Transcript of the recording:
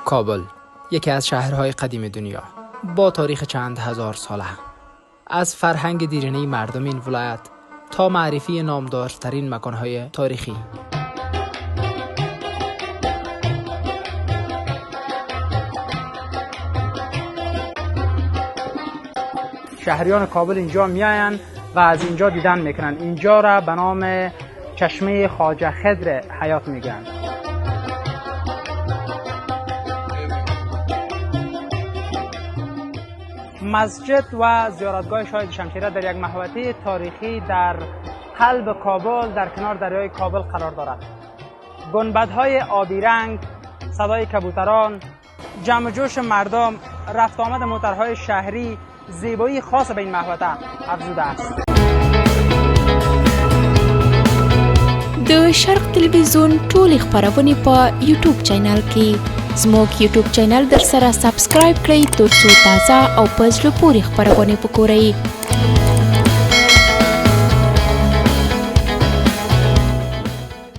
کابل، یکی از شهرهای قدیم دنیا با تاریخ چند هزار ساله، از فرهنگ دیرینه مردم این ولایت تا معرفی نامدارترین مکانهای تاریخی. شهریان کابل اینجا میاین و از اینجا دیدن میکنن. اینجا را به نام چشمه خواجه خضر حیات میگن. مسجد و زیارتگاه شاهد شمشیره در یک محوطه تاریخی در قلب کابل در کنار دریای کابل قرار دارد. گنبدهای آبی رنگ، صدای کبوتران، جمع جوش مردم، رفت آمد موترهای شهری زیبایی خاص به این محوطه افزوده است. د شرق تلویزیون ټول خبرونه په یوټیوب چینل کې زموږ یوټیوب چینل در سره سبسکرایب کړئ ترڅو تازه او په زړه پورې خبرونه وګورئ.